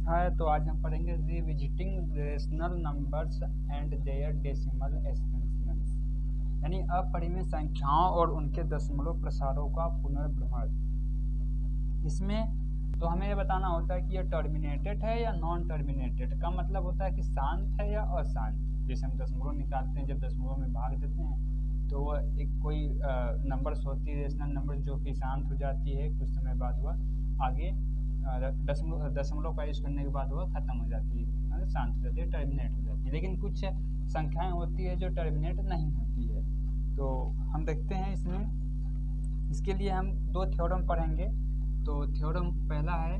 है। तो आज हम पढ़ेंगे revisiting rational numbers and their decimal extensions, यानी अपरिमेय संख्याओं और उनके दशमलव प्रसारों का पुनर्भ्रमण। इसमें तो हमें ये बताना होता है कि ये टर्मिनेटेड है या नॉन टर्मिनेटेड। का मतलब होता है कि शांत है या अशांत। जैसे हम दशमलव निकालते हैं, जब दशमलव में भाग देते हैं तो वह एक कोई नंबर्स होती है, रेशनल नंबर, जो कि शांत हो जाती है। कुछ समय बाद वह आगे दशमलव का यूज करने के बाद वह खत्म हो जाती है, मतलब शांत हो जाती है, टर्मिनेट हो जाती है। लेकिन कुछ संख्याएं होती है जो टर्मिनेट नहीं होती है। तो हम देखते हैं इसमें, इसके लिए हम दो थ्योरम पढ़ेंगे। तो थ्योरम पहला है,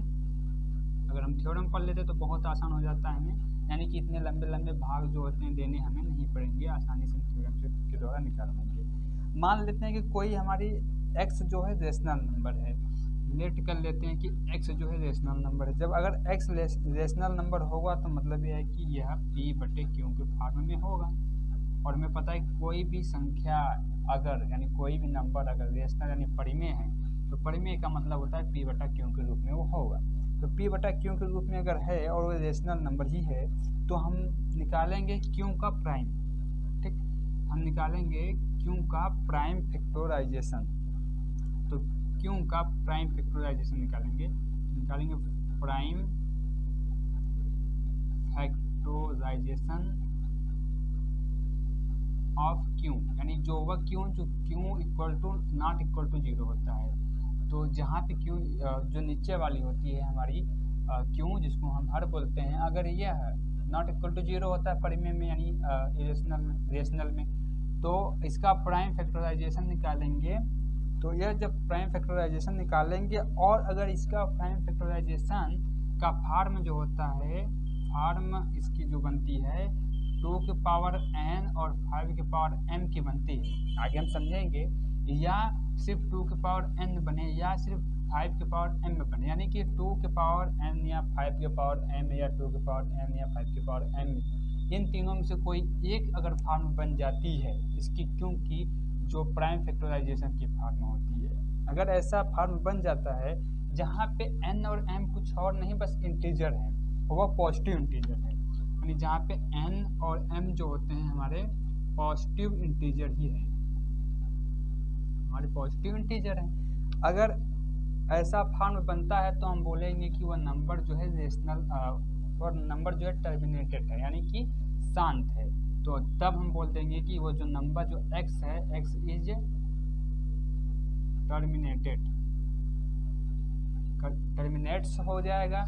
अगर हम थ्योरम पढ़ लेते तो बहुत आसान हो जाता है हमें, यानी कि इतने लंबे लंबे भाग जो होते हैं देने हमें नहीं पड़ेंगे, आसानी से थ्योरम के द्वारा निकाल लेंगे। मान लेते हैं कि कोई हमारी x जो है रेशनल नंबर है। लेट कर लेते हैं कि x जो है रेशनल नंबर है। जब अगर x रेशनल नंबर होगा तो मतलब यह है कि यह p/q के फॉर्म में होगा। और हमें पता है कोई भी संख्या अगर, यानी कोई भी नंबर अगर रेशनल यानी परिमेय है, तो परिमेय का मतलब होता है p/q के रूप में वो होगा। तो p/q के रूप में अगर है और वो रेशनल नंबर ही है तो हम निकालेंगे q का प्राइम। ठीक, हम निकालेंगे q का प्राइम फैक्टराइजेशन। तो q का प्राइम फैक्टराइजेशन निकालेंगे प्राइम फैक्टराइजेशन ऑफ q, यानी जो वह q जो q equal to not equal to 0 होता है। तो जहाँ पे q जो नीचे वाली होती है हमारी q, जिसको हम हर बोलते हैं, अगर यह नॉट इक्वल टू 0 होता है परिमेय में, यानी रेशनल में, तो इसका प्राइम फैक्टराइजेशन निकालेंगे। तो यह जब प्राइम फैक्टराइजेशन निकालेंगे, और अगर इसका प्राइम फैक्टराइजेशन का फॉर्म जो होता है, फॉर्म इसकी जो बनती है 2 के पावर n और 5 के पावर m की बनती है, आगे हम समझेंगे, या सिर्फ 2 के पावर n बने या सिर्फ 5 के पावर m में बने, यानी कि 2 के पावर n या 5 के पावर m या 2 के पावर n या 5 के पावर m, इन तीनों में से कोई एक अगर फॉर्म बन जाती है इसकी, क्योंकि जो प्राइम फैक्टराइजेशन की फॉर्म होती है, अगर ऐसा फॉर्म बन जाता है जहाँ पे n और m कुछ और नहीं बस इंटीजर है, वह पॉजिटिव इंटीजर है, यानी जहाँ पे n और m जो होते हैं हमारे पॉजिटिव इंटीजर ही है, हमारे पॉजिटिव इंटीजर हैं। अगर ऐसा फॉर्म बनता है तो हम बोलेंगे कि वह नंबर जो है रेशनल और नंबर जो है टर्मिनेटेड है, यानी कि शांत है। तो तब हम बोल देंगे कि वो जो नंबर जो x है, x इज टर्मिनेटेड, टर्मिनेट्स हो जाएगा,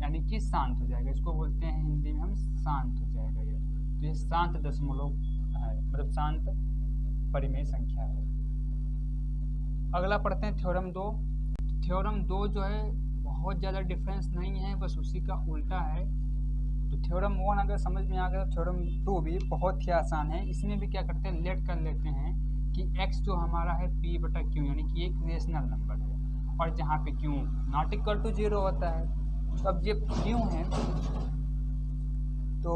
यानी कि शांत हो जाएगा। इसको बोलते हैं हिंदी में हम शांत हो जाएगा ये। तो ये शांत दशमलव है, मतलब शांत परिमेय संख्या है। अगला पढ़ते हैं थ्योरम 2। थ्योरम 2 जो है बहुत ज़्यादा डिफरेंस नहीं है, बस उसी का उल्टा है। तो थ्योरम 1 अगर समझ में आ गया तो थ्योरम 2 भी बहुत ही आसान है। इसमें भी क्या करते हैं, लेट कर लेते हैं कि x जो हमारा है p/q, यानी कि एक रेशनल नंबर है, और जहाँ पे q नॉट इक्वल टू 0 होता है। तो अब ये q है, तो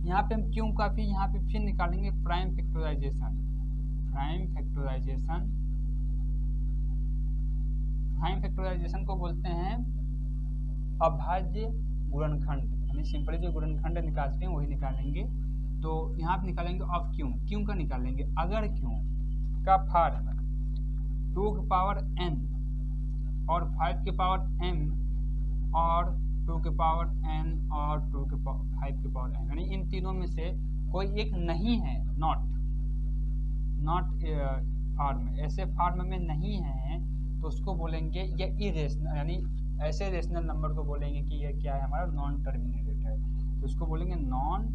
यहाँ पे हम q का भी यहाँ पे फिर निकालेंगे प्राइम फैक्टराइजेशन। प्राइम फैक्टराइजेशन को बोलते हैं अभाज्य गुणनखंड, यानी सिंपली जो गुणनखंड निकालते हैं वही निकालेंगे। तो यहाँ पे निकालेंगे ऑफ क्यू का निकालेंगे। अगर क्यू का फॉर्म 2 के पावर n और 5 के पावर m और 2 के पावर n और 5 के पावर n, यानी इन तीनों में से कोई एक नहीं है, नॉट फॉर्म, ऐसे फॉर्म में नहीं है, तो उसको बोलेंगे ये इरेशनल, यानी ऐसे रेशनल नंबर को बोलेंगे कि ये क्या है, हमारा नॉन टर्मिनेटेड है। तो उसको बोलेंगे नॉन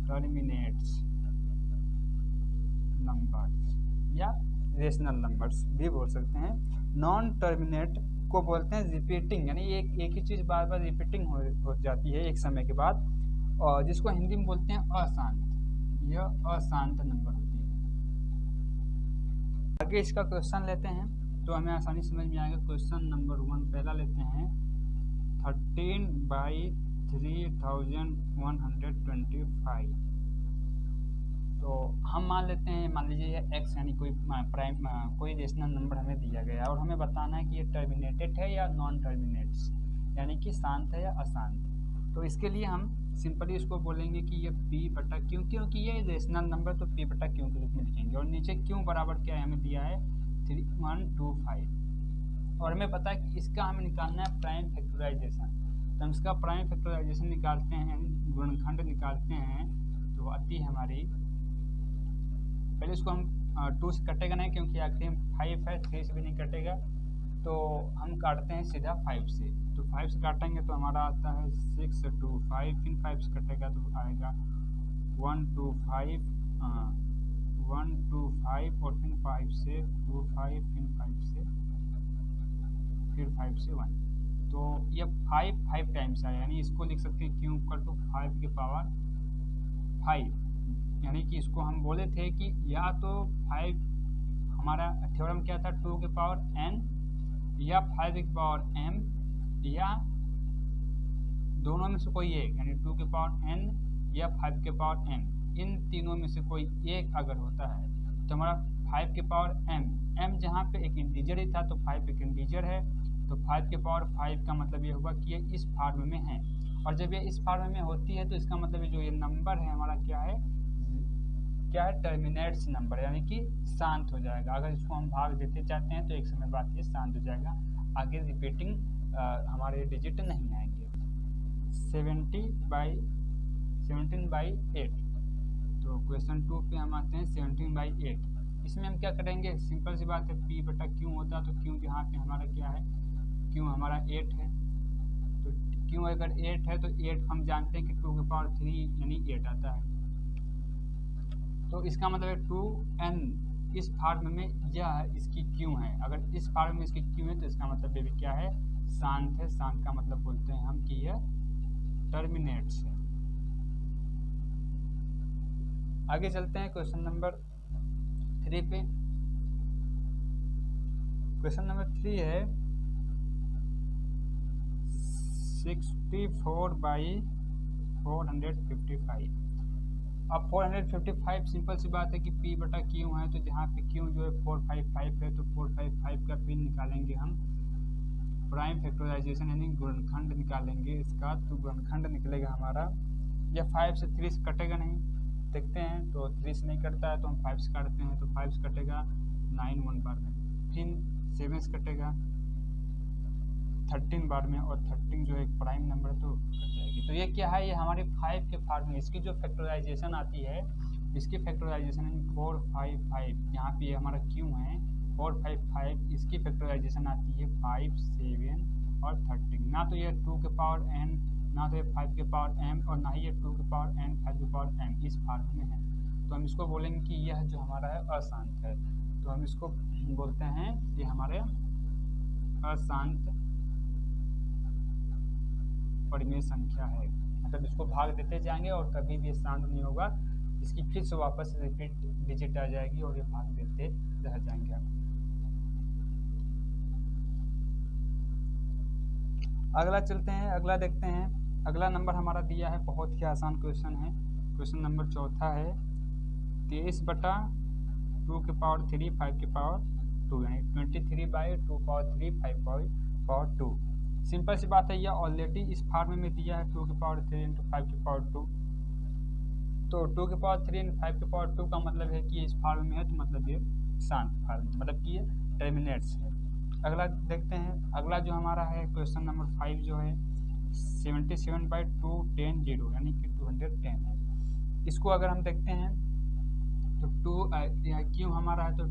टर्मिनेट्स नंबर्स, या रेशनल नंबर्स भी बोल सकते हैं। नॉन टर्मिनेट को बोलते हैं रिपीटिंग, यानी एक ही चीज़ बार बार रिपीटिंग हो जाती है एक समय के बाद, और जिसको हिंदी में बोलते हैं अशांत। यह अशांत नंबर होती है। आगे इसका क्वेश्चन लेते हैं तो हमें आसानी समझ में आएगा। क्वेश्चन नंबर 1 पहला लेते हैं, 13/3125। तो हम मान लेते हैं, मान लीजिए ये x, यानी कोई रेशनल नंबर हमें दिया गया है, और हमें बताना है कि ये टर्मिनेटेड है या नॉन टर्मिनेट्स। यानी कि शांत है या अशांत। तो इसके लिए हम सिंपली इसको बोलेंगे कि ये p बटा क्यू, क्योंकि ये रेशनल नंबर तो p बटा क्यू के रूप में लिखेंगे। और नीचे क्यू बराबर क्या है हमें दिया है 3125, और हमें पता है कि इसका हमें निकालना है प्राइम फैक्टराइजेशन। तो हम इसका प्राइम फैक्टराइजेशन निकालते हैं, गुणनखंड निकालते हैं, तो आती है हमारी, पहले इसको हम 2 से कटेगा नहीं क्योंकि आखिरी में 5 है, 3 से भी नहीं कटेगा, तो हम काटते हैं सीधा 5 से। तो 5 से काटेंगे तो हमारा आता है 6 2 5, फिर 5 से कटेगा तो आएगा 1 2 5, 1 2 5 और फिर 5 से 2 5, फिर 5 से, फिर 5 से 1। तो ये 5 टाइम्स है, यानी इसको लिख सकते हैं क्यू इक्वल टू 5 की पावर 5। यानी कि इसको हम बोले थे कि या तो 5, हमारा थ्योरम क्या था 2 की पावर n या 5 की पावर m, या दोनों में से कोई एक, यानी 2 की पावर n या 5 की पावर m, इन तीनों में से कोई एक अगर होता है तो हमारा 5 की पावर m जहाँ पे एक इंटीजर ही था तो 5 एक इंटीजर है, तो 5 की पावर 5 का मतलब ये होगा कि ये इस फॉर्म में है। और जब ये इस फॉर्म में होती है तो इसका मतलब जो ये नंबर है हमारा क्या है टर्मिनेट्स नंबर, यानी कि शांत हो जाएगा। अगर इसको हम भाग देते चाहते हैं तो एक समय बाद ये शांत हो जाएगा, आगे रिपीटिंग हमारे डिजिट नहीं आएंगे। 17/8। तो क्वेश्चन 2 पे हम आते हैं 17/8। इसमें हम क्या करेंगे, सिंपल सी बात है, p बटा क्यू होता तो क्यू यहाँ पे हमारा क्या है, क्यू हमारा 8 है, तो क्यू अगर 8 है तो 8 हम जानते हैं कि 2 की पावर 3 यानी 8 आता है। तो इसका मतलब है 2n इस फॉर्म में यह इसकी क्यू है, अगर इस फॉर्म में इसकी क्यू है तो इसका मतलब ये भी क्या है, शांत है। शांत का मतलब बोलते हैं हम कि यह टर्मिनेट्स है। आगे चलते हैं क्वेश्चन नंबर 3 पे। क्वेश्चन नंबर 3 है 64/455। अब 455 सिंपल सी बात है कि p बटा क्यू है, तो जहाँ पे क्यू जो है 455 है तो 455 का पिन निकालेंगे हम, प्राइम फैक्टराइजेशन यानी गुणनखंड निकालेंगे इसका। तो गुणनखंड निकलेगा हमारा, यह 5 से 3 से कटेगा नहीं, देखते हैं, तो 3 से नहीं कटता है तो हम 5 से काटते हैं, तो 5 से कटेगा 9 1 बार में, फिर 7 से कटेगा 13 बार में, और 13 जो एक प्राइम नंबर तो कट जाएगी। तो ये क्या है, ये हमारे 5 के फॉर्म में, इसकी जो फैक्टराइजेशन आती है, इसकी फैक्टराइजेशन है 455, यहाँ पे ये हमारा क्यू है 455, इसकी फैक्टराइजेशन आती है 5 7 और 13। ना तो ये 2 के पावर n, ना तो ये 5 के पावर m, और ना ही ये 2 के पावर n 5 के पावर m इस फॉर्म में है। तो हम इसको बोलेंगे कि यह जो हमारा है अशांत है, तो हम इसको बोलते हैं ये हमारे अशांत परिमेय संख्या है। मतलब इसको भाग देते जाएंगे और कभी भी शांत नहीं होगा, इसकी फिर से वापस रिपीट डिजिट आ जाएगी और ये भाग देते रह जाएंगे। अगला चलते हैं, अगला देखते हैं। अगला नंबर हमारा दिया है, बहुत ही आसान क्वेश्चन है। क्वेश्चन नंबर 4 है 23/2 के पावर 3 5 के पावर 2, यानी 23/2 5 पावर 2। सिंपल सी बात है, यह ऑलरेडी इस फॉर्म में दिया है 2 की पावर 3 इंटू 5 की पावर 2। तो 2 की पावर 3 इंटू 5 की पावर 2 का मतलब है कि इस फॉर्म में है, तो मतलब ये शांत फॉर्म, मतलब कि ये टर्मिनेट्स है। अगला देखते हैं, अगला जो हमारा है क्वेश्चन नंबर 5 जो है 77/2 10 0, यानी कि 210 है। इसको अगर हम देखते हैं तो क्यों हमारा है, तो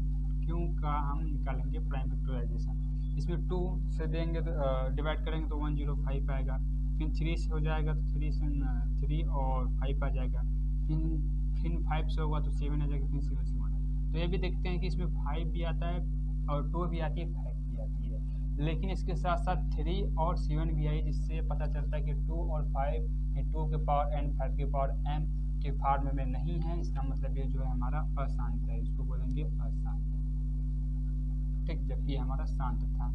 क्यों का हम निकालेंगे प्राइम फैक्टराइजेशन। इसमें 2 से देंगे तो डिवाइड करेंगे तो 105 आएगा, फिर 3 से हो जाएगा तो 3 और 5 आ जाएगा, फिर 5 से होगा तो 7 आ जाएगा, फिर 7 से 1। तो ये भी देखते हैं कि इसमें 5 भी आता है और 2 भी आती है, 5 भी आती है, लेकिन इसके साथ साथ 3 और 7 भी आई, जिससे पता चलता है कि 2 और 5 2 के पावर n 5 के पावर m के फॉर्म में नहीं है। इसका मतलब ये जो है हमारा अशांत है, इसको बोलेंगे अशांत, ठीक, जबकि हमारा शांत था।